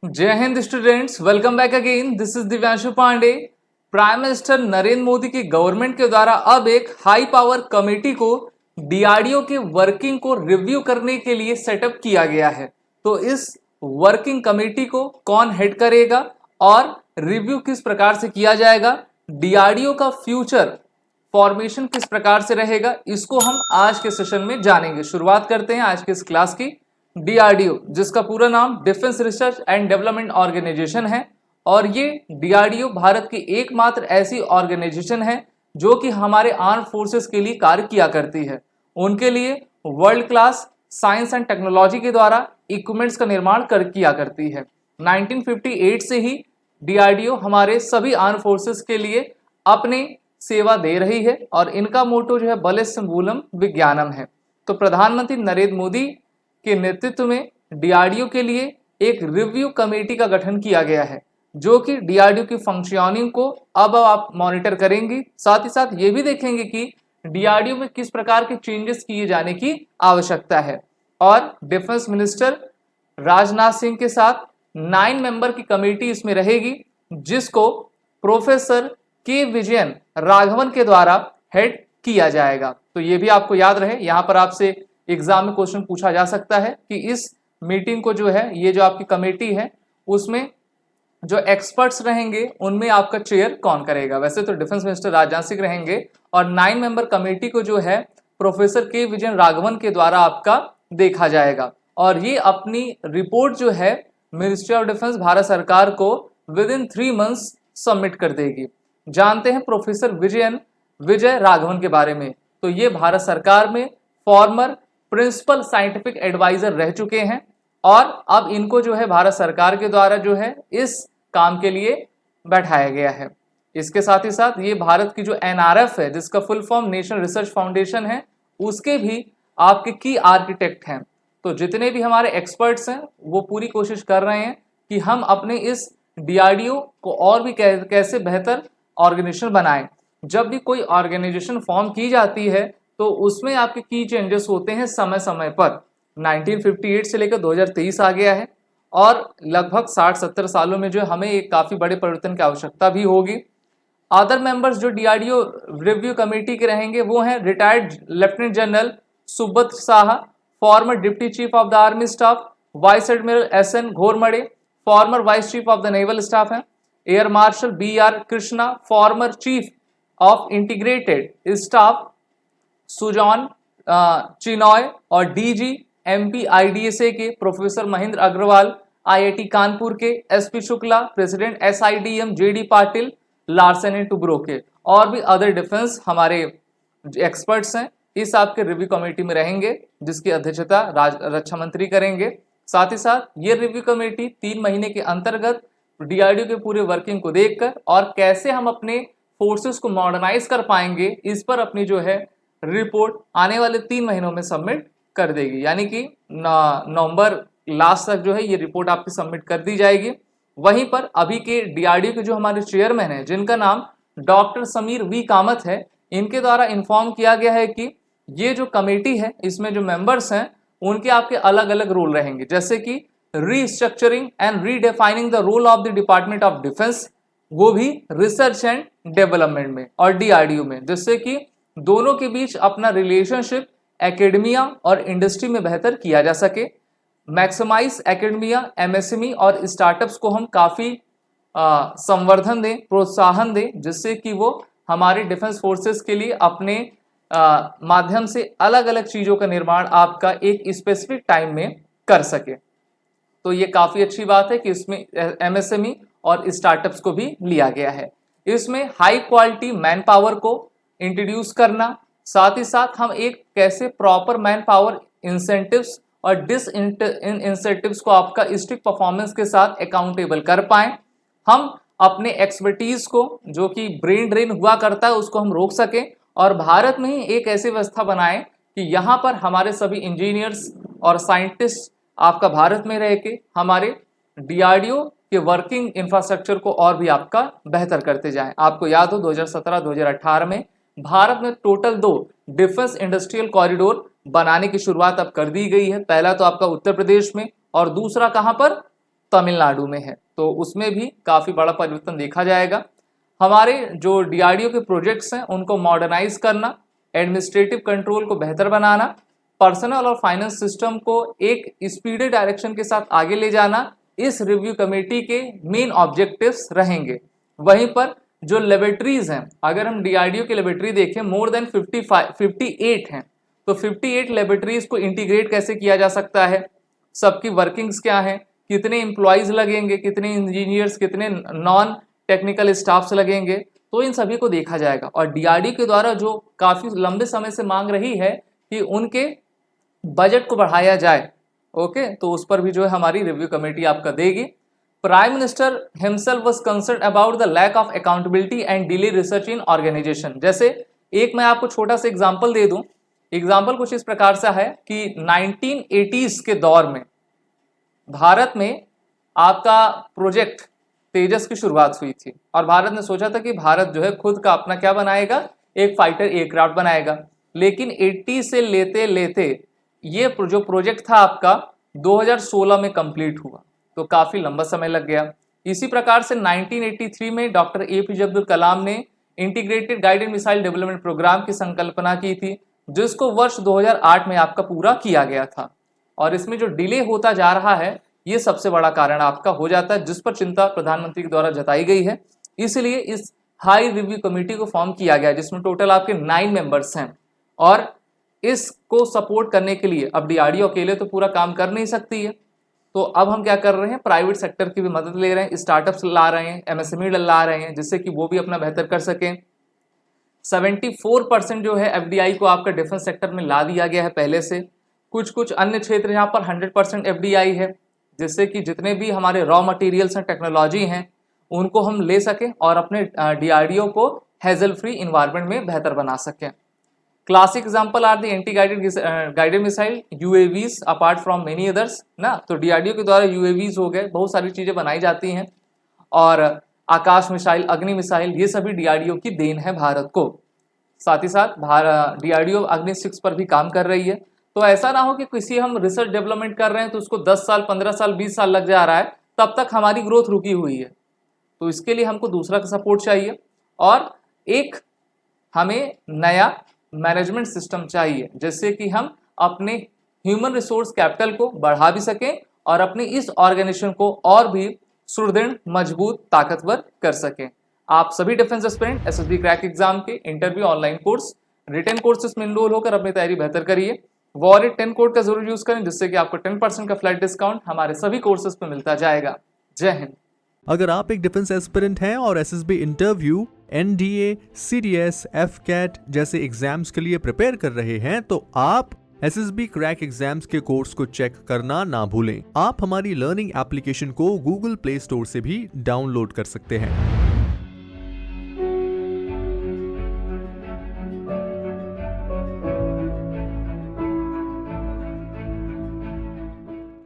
जय हिंद students, welcome back again. This is Divyanshu Pandey. Prime minister Narendra Modi की गवर्नमेंट के द्वारा अब एक हाई पावर कमेटी को डीआरडीओ के वर्किंग को रिव्यू करने के लिए सेटअप किया गया है। तो इस वर्किंग कमेटी को कौन हेड करेगा और रिव्यू किस प्रकार से किया जाएगा, डीआरडीओ का फ्यूचर फॉर्मेशन किस प्रकार से रहेगा, इसको हम आज के सेशन में जानेंगे। शुरुआत करते हैं आज के इस क्लास की। डीआरडीओ, जिसका पूरा नाम defence research and development organisation है, और ये डीआरडीओ भारत की एकमात्र ऐसी ऑर्गेनाइजेशन है जो कि हमारे आर्म फोर्सेस के लिए कार्य किया करती है। उनके लिए world class science and technology के द्वारा इक्विपमेंट्स का निर्माण किया करती है। 1958 से ही डीआरडीओ हमारे सभी आर्म फोर्सेस के लिए अपने सेवा दे रही है और इनका मोटो जो है बलिस्म मूलम विज्ञानम है। तो प्रधानमंत्री नरेंद्र मोदी के नेतृत्व में डीआरडीओ के लिए एक रिव्यू कमेटी का गठन किया गया है जो कि डीआरडीओ की फंक्शनिंग को अब आप मॉनिटर करेंगी। साथ ही साथ ये भी देखेंगे कि डीआरडीओ में किस प्रकार के चेंजेस किए जाने की आवश्यकता है। और डिफेंस मिनिस्टर राजनाथ सिंह के साथ 9 मेंबर की कमेटी इसमें रहेगी, जिसको प्रोफेसर के विजयन राघवन के द्वारा हेड किया जाएगा। तो ये भी आपको याद रहे, यहाँ पर आपसे एग्जाम में क्वेश्चन पूछा जा सकता है कि इस मीटिंग को जो है, ये जो आपकी कमेटी है, उसमें जो एक्सपर्ट्स रहेंगे उनमें आपका चेयर कौन करेगा। वैसे तो डिफेंस मिनिस्टर राजनाथ सिंह रहेंगे और 9 मेंबर कमेटी को जो है प्रोफेसर के विजयन राघवन के द्वारा आपका देखा जाएगा। और ये अपनी रिपोर्ट जो है मिनिस्ट्री ऑफ डिफेंस भारत सरकार को विद इन 3 मंथ्स सबमिट कर देगी। जानते हैं प्रोफेसर विजय राघवन के बारे में। तो ये भारत सरकार में फॉर्मर प्रिंसिपल साइंटिफिक एडवाइजर रह चुके हैं और अब इनको जो है भारत सरकार के द्वारा जो है इस काम के लिए बैठाया गया है। इसके साथ ही साथ ये भारत की जो एनआरएफ है, जिसका full form national research foundation है, उसके भी आपके की आर्किटेक्ट हैं। तो जितने भी हमारे एक्सपर्ट्स हैं वो पूरी कोशिश कर रहे हैं कि हम अपने इस डीआरडीओ को और भी कैसे बेहतर ऑर्गेनाइजेशन बनाएं। जब भी कोई ऑर्गेनाइजेशन फॉर्म की जाती है तो उसमें आपके की चेंजेस होते हैं समय समय पर। 1958 से लेकर 2023 आ गया है और लगभग 60-70 सालों में जो हमें एक काफ़ी बड़े परिवर्तन की आवश्यकता भी होगी। अदर मेंबर्स जो डीआरडीओ रिव्यू कमेटी के रहेंगे वो हैं retired lieutenant general Subrata Saha, former deputy chief of the army staff, vice admiral SN Ghormade, former vice chief of the naval staff है, air marshal BR Krishna, former chief of integrated staff Sujan Chinoy, और DG MP IDSA के professor Mahendra Agarwal, IIT Kanpur के SP Shukla, president SIDM JD Patil, Larsen and Toubro के, और भी other defence हमारे experts हैं इस आपके रिव्यू कमेटी में रहेंगे, जिसकी अध्यक्षता रक्षा मंत्री करेंगे। साथ ही साथ ये रिव्यू कमेटी 3 महीने के अंतर्गत डीआरडीओ के पूरे वर्किंग को देखकर और कैसे हम अपने फोर्सेस को मॉडर्नाइज कर पाएंगे, इस पर अपनी जो है रिपोर्ट आने वाले 3 महीनों में सबमिट कर देगी। यानी कि नवंबर लास्ट तक जो है ये रिपोर्ट आपकी सबमिट कर दी जाएगी। वहीं पर अभी के डीआरडीओ के जो हमारे चेयरमैन हैं, जिनका नाम डॉक्टर समीर V कामत है, इनके द्वारा इन्फॉर्म किया गया है कि ये जो कमेटी है इसमें जो मेंबर्स हैं उनके आपके अलग अलग रोल रहेंगे, जैसे कि restructuring and redefining the role of the department of defence, वो भी रिसर्च एंड डेवलपमेंट में और डीआरडीओ में, जिससे कि दोनों के बीच अपना रिलेशनशिप एकेडमिया और इंडस्ट्री में बेहतर किया जा सके। मैक्सिमाइज एकेडमिया, MSME और स्टार्टअप्स को हम काफ़ी संवर्धन दें, प्रोत्साहन दें, जिससे कि वो हमारे डिफेंस फोर्सेस के लिए अपने माध्यम से अलग अलग चीज़ों का निर्माण आपका एक स्पेसिफिक टाइम में कर सके। तो ये काफ़ी अच्छी बात है कि इसमें MSME और स्टार्टअप्स को भी लिया गया है। इसमें हाई क्वालिटी मैन पावर को इंट्रोड्यूस करना, साथ ही साथ हम एक कैसे प्रॉपर मैन पावर इंसेंटिव्स और इंसेंटिव्स को आपका स्ट्रिक्ट परफॉर्मेंस के साथ अकाउंटेबल कर पाएं, हम अपने एक्सपर्टीज को जो कि ब्रेन ड्रेन हुआ करता है उसको हम रोक सकें, और भारत में ही एक ऐसी व्यवस्था बनाएं कि यहाँ पर हमारे सभी इंजीनियर्स और साइंटिस्ट आपका भारत में रह के हमारे डीआरडीओ के वर्किंग इंफ्रास्ट्रक्चर को और भी आपका बेहतर करते जाएं। आपको याद हो 2017-2018 में भारत में टोटल 2 डिफेंस इंडस्ट्रियल कॉरिडोर बनाने की शुरुआत अब कर दी गई है। पहला तो आपका उत्तर प्रदेश में और दूसरा कहां पर, तमिलनाडु में है, तो उसमें भी काफ़ी बड़ा परिवर्तन देखा जाएगा। हमारे जो डीआरडीओ के प्रोजेक्ट्स हैं उनको मॉडर्नाइज करना, एडमिनिस्ट्रेटिव कंट्रोल को बेहतर बनाना, पर्सनल और फाइनेंस सिस्टम को एक स्पीडी डायरेक्शन के साथ आगे ले जाना, इस रिव्यू कमेटी के मेन ऑब्जेक्टिव्स रहेंगे। वहीं पर जो लेबोरेटरीज हैं, अगर हम डीआरडीओ की लेबोरेटरी देखें मोर देन 58 हैं, तो 58 लेबोरेटरीज को इंटीग्रेट कैसे किया जा सकता है, सबकी वर्किंग्स क्या हैं, कितने एम्प्लॉयज लगेंगे, कितने इंजीनियर्स, कितने नॉन टेक्निकल स्टाफ्स लगेंगे, तो इन सभी को देखा जाएगा। और डीआरडीओ के द्वारा जो काफ़ी लंबे समय से मांग रही है कि उनके बजट को बढ़ाया जाए, ओके, तो उस पर भी जो है हमारी रिव्यू कमेटी आपका देगी। Prime minister himself was concern about the lack of accountability and delay research in organisation. जैसे एक मैं आपको छोटा सा एग्जांपल दे दूं, एग्जांपल कुछ इस प्रकार से है कि 1980s के दौर में भारत में आपका प्रोजेक्ट तेजस की शुरुआत हुई थी और भारत ने सोचा था कि भारत जो है खुद का अपना क्या बनाएगा, एक फाइटर एयरक्राफ्ट बनाएगा। लेकिन 80 से लेते लेते ये जो प्रोजेक्ट था आपका 2016 में कंप्लीट हुआ, तो काफ़ी लंबा समय लग गया। इसी प्रकार से 1983 में डॉक्टर एपीजे अब्दुल कलाम ने integrated guided missile development programme की संकल्पना की थी, जिसको वर्ष 2008 में आपका पूरा किया गया था। और इसमें जो डिले होता जा रहा है ये सबसे बड़ा कारण आपका हो जाता है, जिस पर चिंता प्रधानमंत्री के द्वारा जताई गई है। इसलिए इस हाई रिव्यू कमेटी को फॉर्म किया गया, जिसमें टोटल आपके 9 मेंबर्स हैं। और इसको सपोर्ट करने के लिए अब डीआरडीओ अकेले तो पूरा काम कर नहीं सकती है, तो अब हम क्या कर रहे हैं, प्राइवेट सेक्टर की भी मदद ले रहे हैं, स्टार्टअप्स ला रहे हैं, एमएसएमई ला रहे हैं, जिससे कि वो भी अपना बेहतर कर सकें। 74% जो है एफडीआई को आपका डिफेंस सेक्टर में ला दिया गया है पहले से। कुछ अन्य क्षेत्र यहाँ पर 100% एफडीआई है, जिससे कि जितने भी हमारे रॉ मटेरियल्स हैं, टेक्नोलॉजी हैं, उनको हम ले सकें और अपने डीआरडीओ को हैजल फ्री इन्वायरमेंट में बेहतर बना सकें। Classic example are the anti guided missile, UAVs apart from many others ना। तो डीआरडीओ के द्वारा यूएवीज हो गए, बहुत सारी चीज़ें बनाई जाती हैं, और आकाश मिसाइल, अग्नि मिसाइल, ये सभी डीआरडीओ की देन है भारत को। साथ ही साथ डीआरडीओ अग्नि 6 पर भी काम कर रही है। तो ऐसा ना हो कि किसी हम रिसर्च डेवलपमेंट कर रहे हैं तो उसको 10 साल, 15 साल, 20 साल लग जा रहा है, तब तक हमारी ग्रोथ रुकी हुई है। तो इसके लिए हमको दूसरा का सपोर्ट चाहिए और एक हमें नया मैनेजमेंट सिस्टम चाहिए, जिससे कि हम अपने ह्यूमन रिसोर्स कैपिटल को बढ़ा भी सकें और अपनी इस ऑर्गेनाइजेशन को और भी सुदृढ़, मजबूत, ताकतवर कर सकें। आप सभी defence aspirant SSB crack exam के interview online course, written courses में इनरोल होकर अपनी तैयारी बेहतर करिए। वॉरिट 10 कोड का जरूर यूज करें, जिससे कि आपको 10% का फ्लैट डिस्काउंट हमारे सभी कोर्सेज पे मिलता जाएगा। जय हिंद। अगर आप एक डिफेंस एस्पिरेंट हैं और SSB interview, NDA, CDS, AFCAT जैसे एग्जाम्स के लिए प्रिपेयर कर रहे हैं, तो आप एसएसबी क्रैक एग्जाम्स के कोर्स को चेक करना ना भूलें। आप हमारी लर्निंग एप्लीकेशन को गूगल प्ले स्टोर से भी डाउनलोड कर सकते हैं।